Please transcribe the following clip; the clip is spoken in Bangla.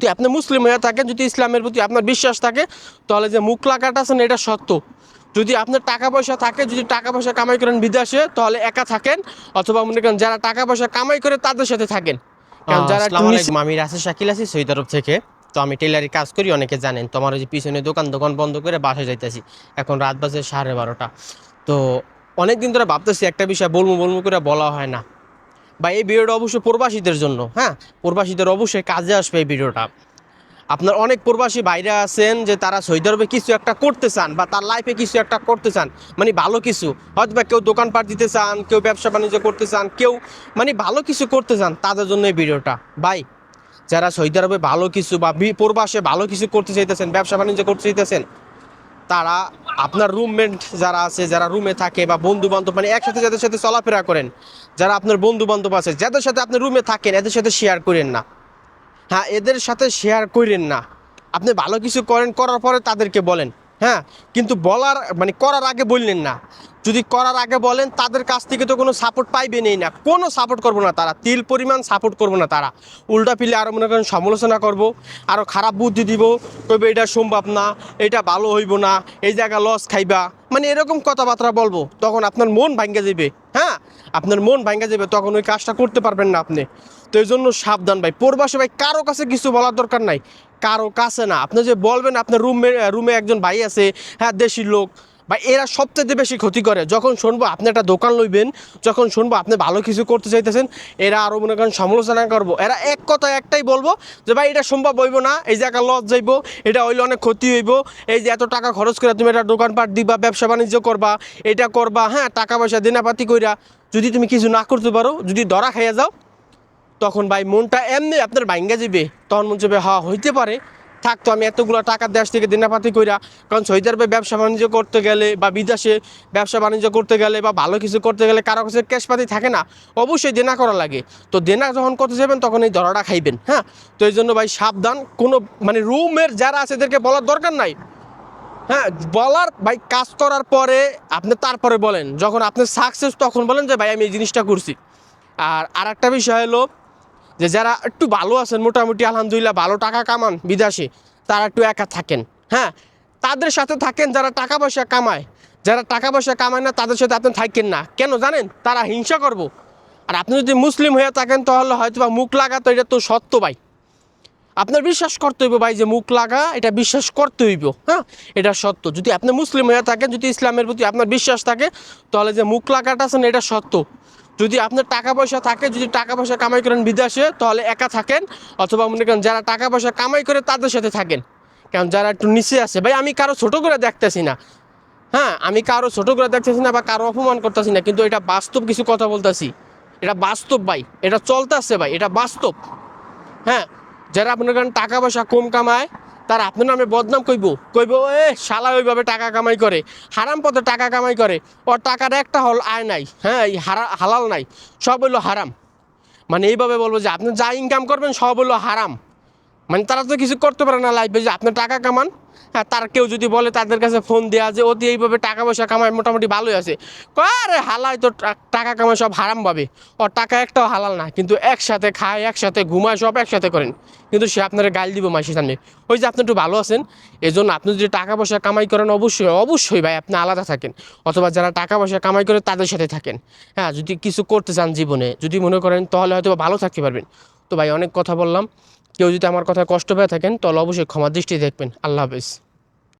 যদি আপনি মুসলিম হয়ে থাকেন, যদি ইসলামের প্রতি আপনার বিশ্বাস থাকে, তাহলে যে মুখ লাগাটা আছে না, এটা সত্য। যদি আপনার টাকা পয়সা থাকে, যদি টাকা পয়সা কামাই করেন বিদেশে, তাহলে একা থাকেন, অথবা মনে করেন যারা টাকা পয়সা কামাই করে তাদের সাথে থাকেন। কারণ যারা একটু আসসালামু আলাইকুম, আমি রাসেল শাকিল আছি সৌদি আরব থেকে। তো আমি টেলারি কাজ করি, অনেকে জানেন। তো আমার ওই যে পিছনে দোকান দোকান বন্ধ করে বাসায় যাইতেছি। এখন রাত বাজে 12:30। তো অনেকদিন ধরে ভাবতেছি একটা বিষয় বলবো বলবো করে বলা হয় না। বা এই ভিডিওটা অবশ্যই প্রবাসীদের জন্য, হ্যাঁ, প্রবাসীদের অবশ্যই কাজে আসবে এই ভিডিওটা। আপনার অনেক প্রবাসী ভাইরা আছেন যে তারা সৌদি আরবে কিছু একটা করতে চান, বা তার লাইফে কিছু একটা করতে চান, মানে ভালো কিছু, হয়তো বা কেউ দোকানপাট দিতে চান, কেউ ব্যবসা বাণিজ্য করতে চান, কেউ মানে ভালো কিছু করতে চান, তাদের জন্য এই ভিডিওটা। ভাই, যারা সৌদি আরবে ভালো কিছু বা প্রবাসে ভালো কিছু করতে চাইতেছেন, ব্যবসা বাণিজ্য করতে চাইতেছেন, তারা আপনার রুমমেট যারা আছে, যারা রুমে থাকে, বা বন্ধু বান্ধব, মানে একসাথে যাদের সাথে চলাফেরা করেন, যারা আপনার বন্ধু বান্ধব আছে, যাদের সাথে আপনি রুমে থাকেন, এদের সাথে শেয়ার করেন না। হ্যাঁ, এদের সাথে শেয়ার করেন না। আপনি ভালো কিছু করেন, করার পরে তাদেরকে বলেন, হ্যাঁ, কিন্তু বলার মানে করার আগে বললেন না। যদি করার আগে বলেন, তাদের কাছ থেকে তো কোনো সাপোর্ট পাইবেনই না, কোনো সাপোর্ট করবো না তারা, তিল পরিমাণ সাপোর্ট করবো না তারা। উল্টা পিলে আরও মনে করেন সমালোচনা করবো, আরও খারাপ বুদ্ধি দিব, কইবে এটা সম্ভব না, এটা ভালো হইব না, এই জায়গা লস খাইবা, মানে এরকম কথাবার্তা বলবো। তখন আপনার মন ভাঙ্গে যাবে, হ্যাঁ, আপনার মন ভাঙ্গে যাবে, তখন ওই কাজটা করতে পারবেন না আপনি। তো এই জন্য সাবধান ভাই, প্রবাসী ভাই, কারো কাছে কিছু বলার দরকার নাই, কারো কাছে না। আপনি যে বলবেন আপনার রুমে একজন ভাই আছে, হ্যাঁ, দেশির লোক, বা এরা সবচেয়ে বেশি ক্ষতি করে। যখন শুনবো আপনি একটা দোকান লইবেন, যখন শুনবো আপনি ভালো কিছু করতে চাইতেছেন, এরা আরও মনে করেন সমালোচনা করবো। এরা এক কথা একটাই বলবো যে ভাই এটা সম্ভব হইব না, এই জায়গা লস যাইব, এটা হইলে অনেক ক্ষতি হইব, এই যে এত টাকা খরচ করে তুমি এটা দোকানপাট দিবা, ব্যবসা বাণিজ্য করবা, এটা করবা, হ্যাঁ, টাকা পয়সা দিনাপাতি কইরা যদি তুমি কিছু না করতে পারো, যদি ধরা খাইয়া যাও, তখন ভাই মনটা এমনি আপনার ভাঙ্গা যাবে। তখন মন চাইবে হ্যাঁ হইতে পারে, থাকতো আমি এতগুলো টাকা দেশ থেকে দিনাপাতি কইরা। কারণ সৌদি আরবে ব্যবসা বাণিজ্য করতে গেলে, বা বিদেশে ব্যবসা বাণিজ্য করতে গেলে, বা ভালো কিছু করতে গেলে কারো কাছে ক্যাশপাতি থাকে না, অবশ্যই দেনা করা লাগে। তো দেনা যখন করতে যাবেন, তখন এই ধরাটা খাইবেন, হ্যাঁ। তো এই জন্য ভাই সাবধান, কোনো মানে রুমের যারা আছে এদেরকে বলার দরকার নাই, হ্যাঁ, বলার ভাই কাজ করার পরে আপনি তারপরে বলেন, যখন আপনি সাকসেস তখন বলেন যে ভাই আমি এই জিনিসটা করছি। আর একটা বিষয় হলো যে যারা একটু ভালো আছেন, মোটামুটি আলহামদুলিল্লাহ ভালো টাকা কামান বিদেশে, তারা একটু একা থাকেন, হ্যাঁ, তাদের সাথে থাকেন যারা টাকা পয়সা কামায়। যারা টাকা পয়সা কামায় না, তাদের সাথে আপনি থাকেন না। কেন জানেন? তারা হিংসা করবো। আর আপনি যদি মুসলিম হয়ে থাকেন, তাহলে হয়তো বা মুখ লাগা, তো এটা তো সত্য ভাই, আপনার বিশ্বাস করতে হইব ভাই, যে মুখ লাগা এটা বিশ্বাস করতে হইব, হ্যাঁ, এটা সত্য। যদি আপনি মুসলিম হয়ে থাকেন, যদি ইসলামের প্রতি আপনার বিশ্বাস থাকে, তাহলে যে মুখ লাগাটা আছে না, এটা সত্য। যদি আপনার টাকা পয়সা থাকে, যদি টাকা পয়সা কামাই করেন বিদেশে, তাহলে একা থাকেন, অথবা মনে করেন যারা টাকা পয়সা কামাই করে তাদের সাথে থাকেন। কারণ যারা একটু নিচে আছে ভাই, আমি কারো ছোট করে দেখতেছি না, হ্যাঁ, আমি কারো ছোট করে দেখতেছি না, বা কারো অপমান করতেছি না, কিন্তু এটা বাস্তব কিছু কথা বলতেছি। এটা বাস্তব ভাই, এটা চলতেছে ভাই, এটা বাস্তব, হ্যাঁ। যারা আপনার কারণ টাকা পয়সা কম কামায়, তারা আপনার নামে বদনাম কইব এ শালা ওইভাবে টাকা কামাই করে, হারাম পথে টাকা কামাই করে, ওর টাকার একটা আয় নাই, হ্যাঁ, এই হালাল নাই, সব হইলো হারাম। মানে এইভাবে বলবো যে আপনি যা ইনকাম করবেন সব হইলো হারাম। মানে তারা তো কিছু করতে পারে না লাইফে, যে আপনি টাকা কামান, হ্যাঁ, তার কেউ যদি বলে তাদের কাছে ফোন দেওয়া যে অতি এইভাবে টাকা পয়সা কামায়, মোটামুটি ভালোই আছে, আরে হালাই তো টাকা কামায় সব হারাম পাবে, ওর টাকা একটাও হালাল না, কিন্তু একসাথে খায়, একসাথে ঘুমায়, সব একসাথে করেন, কিন্তু সে আপনারা গাল দিব মাসের সামনে। ওই যে আপনি একটু ভালো আছেন, এই জন্য আপনি যদি টাকা পয়সা কামাই করেন, অবশ্যই অবশ্যই ভাই আপনি আলাদা থাকেন, অথবা যারা টাকা পয়সা কামাই করে তাদের সাথে থাকেন। হ্যাঁ, যদি কিছু করতে চান জীবনে, যদি মনে করেন, তাহলে হয়তো ভালো থাকতে পারবেন। তো ভাই অনেক কথা বললাম, কেউ যদি আমার কথায় কষ্ট পেয়ে থাকেন, তাহলে অবশ্যই ক্ষমা দৃষ্টি দেখবেন। আল্লাহ হাফেজ।